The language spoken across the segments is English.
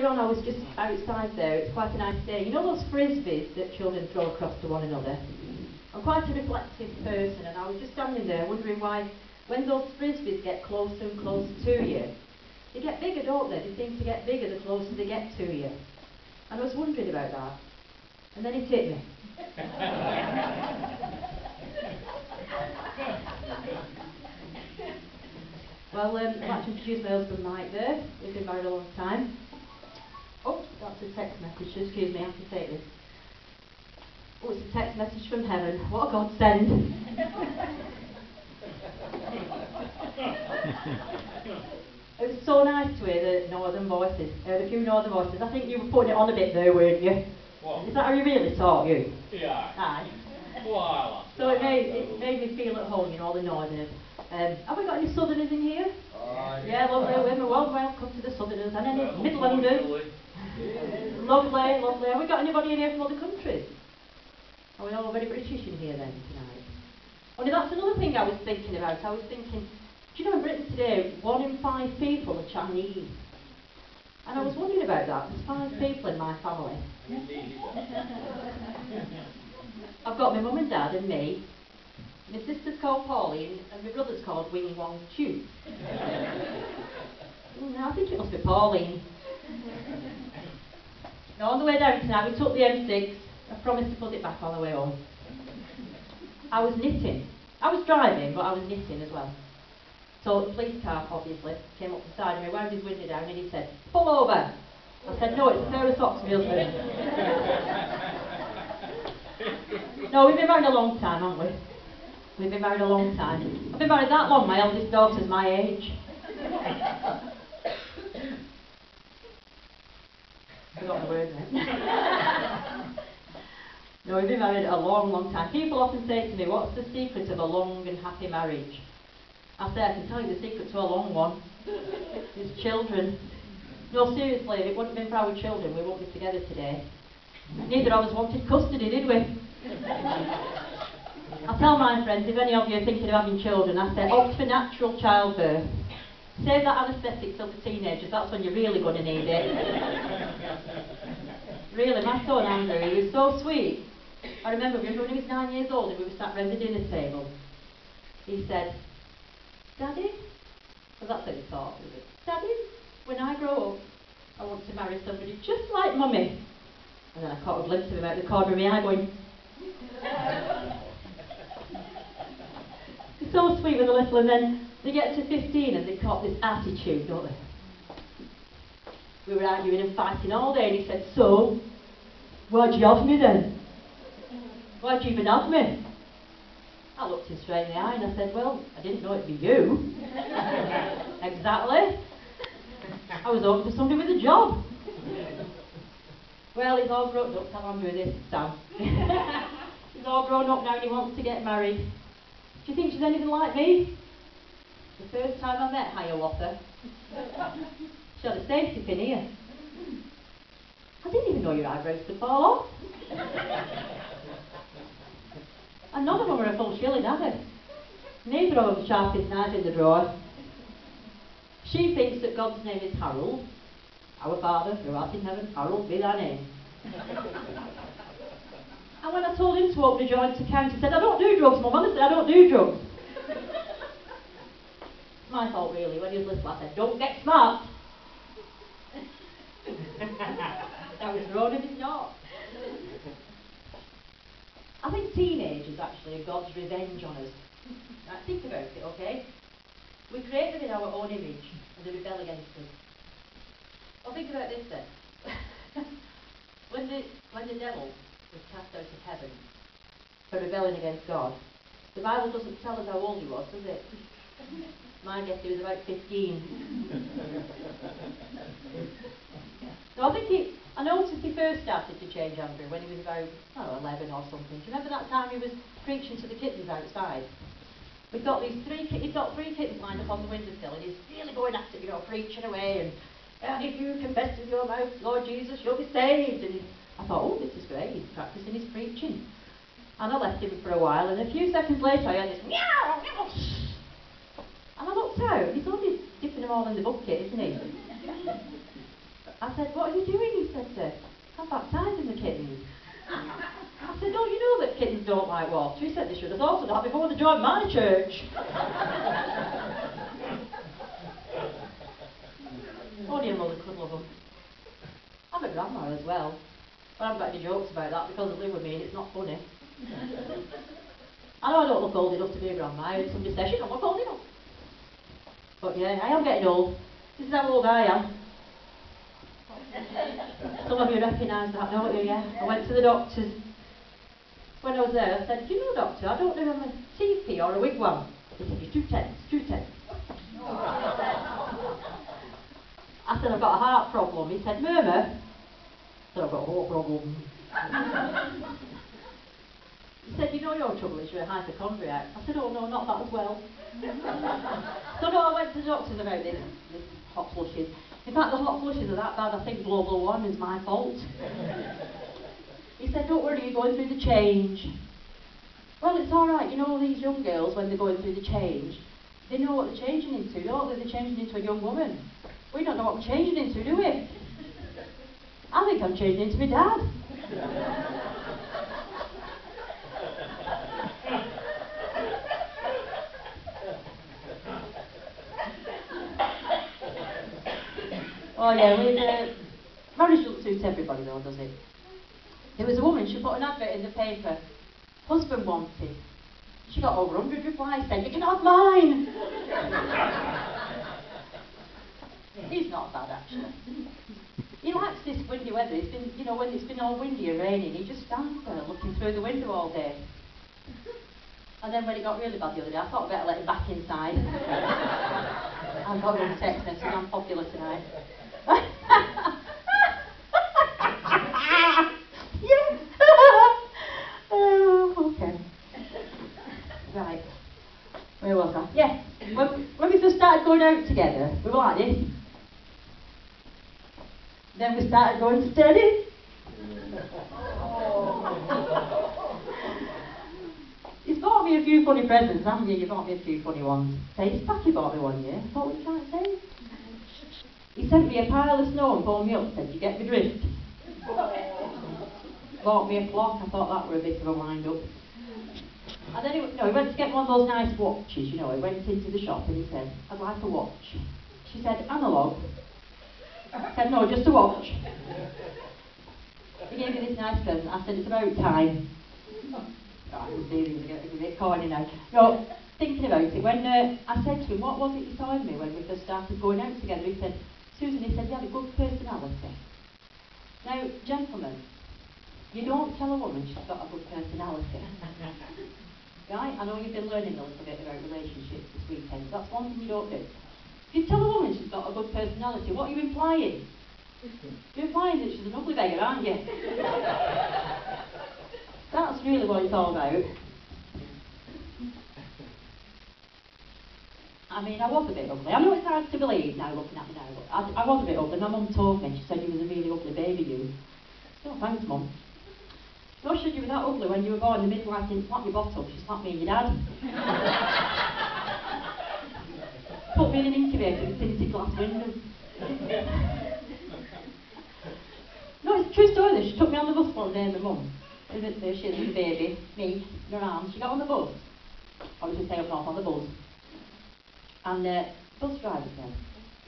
earlier on I was just outside there, it's quite a nice day. You know those frisbees that children throw across to one another? I'm quite a reflective person, and I was just standing there wondering why, when those frisbees get closer and closer to you, they get bigger, don't they? They seem to get bigger the closer they get to you. And I was wondering about that. And then it hit me. Well, I'd like to introduce my husband Mike there. We've been married a long time. Oh, that's a text message. Excuse me, I have to take this. Oh, it's a text message from heaven. What a godsend. It was so nice to hear the northern voices. A few northern voices. I think you were putting it on a bit there, weren't you? What? Is that how you really talk, you? Yeah. Aye. Well, so it made me feel at home, you know, all the northerners. Have we got any southerners in here? Yeah, lovely women. Well, welcome to the southerners. And any Midlanders? Lovely, lovely. Have we got anybody in here from other countries? Are we all very British in here then tonight? Only that's another thing I was thinking about. I was thinking, do you know in Britain today, 1 in 5 people are Chinese? And I was wondering about that. There's 5 people in my family. I've got my mum and dad and me. My sister's called Pauline and my brother's called Wing Wong Chu. I think it must be Pauline. Now on the way down tonight we took the M6. I promised to put it back on the way home. I was knitting. I was driving, but I was knitting as well. So the police car, obviously, came up the side of me, wound his window down, and he said, "Pull over!" I said, "No, it's a pair of socks, my husband." No, we've been married a long time, haven't we? We've been married a long time. I've been married that long, my eldest daughter's my age. Forgot the word then. No, we've been married a long, long time. People often say to me, what's the secret of a long and happy marriage? I say, I can tell you the secret to a long one. It's children. No, seriously, if it wouldn't have been for our children, we wouldn't be together today. Neither of us wanted custody, did we? I tell my friends, if any of you are thinking of having children, I say, opt for natural childbirth. Save that anaesthetic till the teenagers, that's when you're really going to need it. Really, my son Andrew, he was so sweet. I remember when he was 9 years old and we were sat round the dinner table. He said, "Daddy," well that's how he talked, was it? "Daddy, when I grow up, I want to marry somebody just like Mummy." And then I caught a glimpse of him out the corner of my eye going, he's so sweet with the little, and then they get to 15 and they caught this attitude, don't they? We were arguing and fighting all day and he said, "So, why'd you have me then? Why'd you even have me?" I looked him straight in the eye and I said, "Well, I didn't know it'd be you." Exactly. I was hoping for somebody with a job. Well, he's all grown up. Tell Andrew this, Sam. He's all grown up now and he wants to get married. Do you think she's anything like me? The first time I met Hiawatha, she had a safety pin here. I didn't even know your eyebrows could fall off. And none of them were a full shilling, are they? Neither of them the sharpest knife in the drawer. She thinks that God's name is Harold. Our Father, who art in heaven, hallowed be thy name. And when I told him to open a joint account, he said, "I don't do drugs, Mum." Honestly, I don't do drugs. My fault, really. When he was little, I said, "Don't get smart." I was wrong and he's not. I think teenagers actually are God's revenge on us. Right, think about it, okay? We create them in our own image and they rebel against us. Well, think about this then. when the devil was cast out of heaven for rebelling against God, the Bible doesn't tell us how old he was, does it? My guess he was about 15. So I noticed he first started to change Andrew when he was about, 11 or something. Do you remember that time he was preaching to the kittens outside? We've got he's got 3 kittens lined up on the windowsill and he's really going at it, preaching away and if you confess with your mouth, Lord Jesus, you'll be saved. And I thought, oh, this is great, he's practicing his preaching. And I left him for a while, and a few seconds later I heard this meow, meow. And I looked out, he's only dipping them all in the bucket, isn't he? I said, what are you doing? He said, I'm baptising the kittens. I said, don't you know that kittens don't like water? He said, they should have thought of that before they joined my church. Only a mother could love them. I'm a grandma as well. But I haven't got any jokes about that because they live with me and it's not funny. I know I don't look old enough to be a grandma. I heard somebody say, she don't look old enough. But yeah, I am getting old. This is how old I am. Some of you recognise that, don't you? Yeah. I went to the doctor's. When I was there, I said, do you know, doctor, I don't know if I'm a teepee or a wigwam. He said, you're 210, 210. I said, I've got a heart problem. He said, murmur. I said, I've got a heart problem. He said, you know your trouble is you're a hypochondriac. I said, oh no, not that as well. So no, I went to the doctors about this hot flushes. In fact, the hot flushes are that bad, I think global warming is my fault. He said, don't worry, you're going through the change. Well, it's alright, you know, these young girls, when they're going through the change, they know what they're changing into, don't they? They're changing into a young woman. We don't know what we're changing into, do we? I think I'm changing into my dad. Oh yeah, marriage doesn't suit everybody though, does it? There was a woman, she put an advert in the paper, husband wanted. She got over 100 replies saying, you can have mine! He's not bad actually. He likes this windy weather. It's been, you know, when it's been all windy and raining, he just stands there looking through the window all day. And then when it got really bad the other day, I thought I'd better let him back inside. I got him a text and said, I'm popular tonight. Yeah. Oh, okay. Right. Where was I? Yeah. When we first started going out together, we were like this. Then we started going steady. He's bought me a few funny presents, haven't you? You bought me a few funny ones. Face pack he bought me one year. What were you trying to say? He sent me a pile of snow and phoned me up and said, you get me drift? Bought me a clock. I thought that were a bit of a wind-up. And then he went to get one of those nice watches, you know. He went into the shop and he said, I'd like a watch. She said, analogue. I said, no, just a watch. He gave me this nice present. I said, it's about time. I can see he was getting a bit corny now. No, thinking about it, when I said to him, what was it you saw in me when we first started going out together? He said, Susan, he said, you had a good personality. Now, gentlemen, you don't tell a woman she's got a good personality. Right? I know you've been learning a little bit about relationships this weekend. That's one thing you don't do. If you tell a woman she's got a good personality, what are you implying? You're implying that she's an ugly beggar, aren't you? That's really what it's all about. I mean, I was a bit ugly. I know it's hard to believe now, looking at me now, but I was a bit ugly. My mum told me, she said you was a really ugly baby, you. Oh, thanks, Mum. No, she said you were that ugly when you were born. The midwife didn't slap your bottom, she slapped me and your dad. Put me in an incubator with tinted glass windows. No, it's a true story. She took me on the bus one day, my mum. She had a baby, me, in her arms. She got on the bus. I was just saying up north on the bus. And the bus driver said,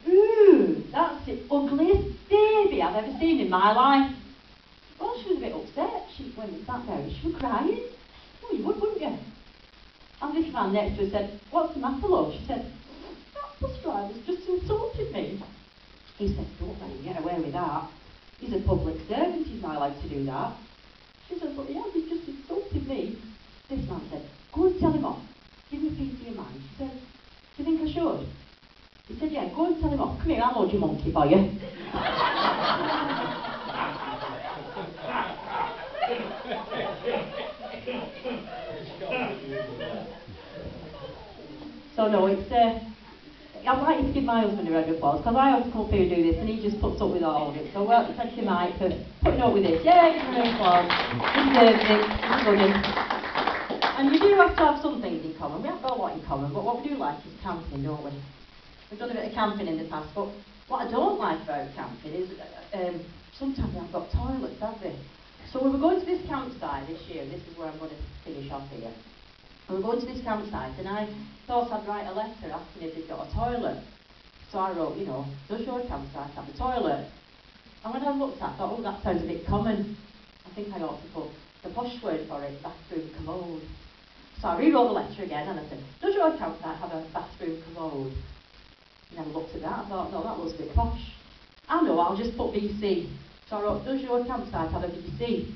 ooh, that's the ugliest baby I've ever seen in my life. Well, she was a bit upset. When we sat down, she was crying. Oh, you would, wouldn't you? And this man next to her said, what's the matter, love? She said, that bus driver's just insulted me. He said, don't let him get away with that. He's a public servant, he's not allowed to do that. She said, but yeah, he's just insulted me. This man said, go and tell him off. Give me a piece of your mind. She said, do you think I should? He said, yeah, go and tell him off. Come here, I'll hold your monkey for you. So no, it's I'd like you to give my husband a round of applause, because I always come up here and do this and he just puts up with all of it. So well, thank you, Mike, for putting up with this. Yeah, give him a round of applause. He deserves it. He's good. And you do have to have some things in common. We haven't got a lot in common, but what we do like is camping, don't we? We've done a bit of camping in the past, but What I don't like about camping is sometimes they haven't got toilets, have they? So we were going to this campsite this year. This is where I'm going to finish off here. We were going to this campsite, and I thought I'd write a letter asking if they'd got a toilet. So I wrote, you know, does your campsite have a toilet? And when I looked at it, I thought, oh, that sounds a bit common. I think I ought to put the posh word for it, bathroom commode. So I rewrote the letter again, and I said, does your campsite have a bathroom commode? And then I looked at that, I thought, no, that looks a bit posh. I know, I'll just put BC. So I wrote, does your campsite have a BC?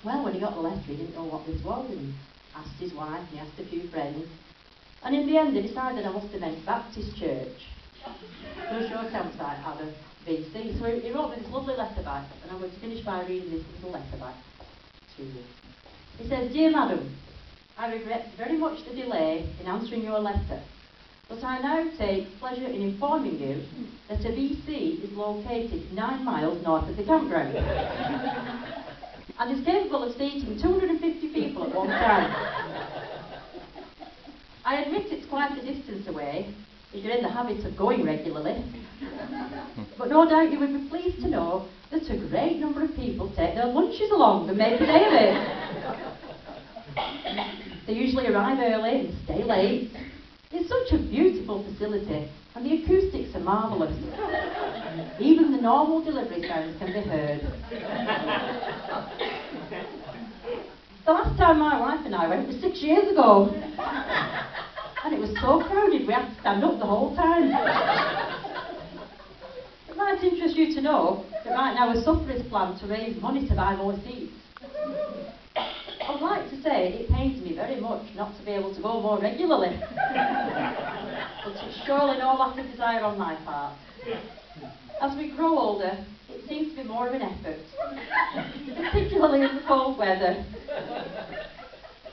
Well, when he got the letter, he didn't know what this was, and asked his wife, and he asked a few friends. And in the end, they decided I must have meant Baptist church. Does your campsite have a BC? So he wrote me this lovely letter back, and I'm going to finish by reading this little letter back to you. He says, Dear Madam, I regret very much the delay in answering your letter, but I now take pleasure in informing you that a BC is located 9 miles north of the campground and is capable of seating 250 people at one time. I admit it's quite a distance away if you're in the habit of going regularly, but no doubt you would be pleased to know that a great number of people take their lunches along and make a day of it. They usually arrive early and stay late. It's such a beautiful facility, and the acoustics are marvellous. Even the normal delivery sounds can be heard. The last time my wife and I went was 6 years ago, and it was so crowded we had to stand up the whole time. It might interest you to know that right now a supper is planned to raise money to buy more seats. I would like to say it pains me very much not to be able to go more regularly, but it's surely no lack of desire on my part. As we grow older, it seems to be more of an effort, particularly in the cold weather.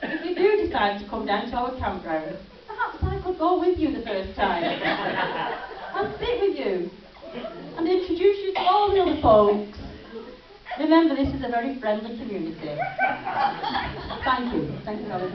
If you do decide to come down to our campground, perhaps I could go with you the first time, and sit with you, and introduce you to all the other folks. Remember, this is a very friendly community. Thank you. Thank you, Robert.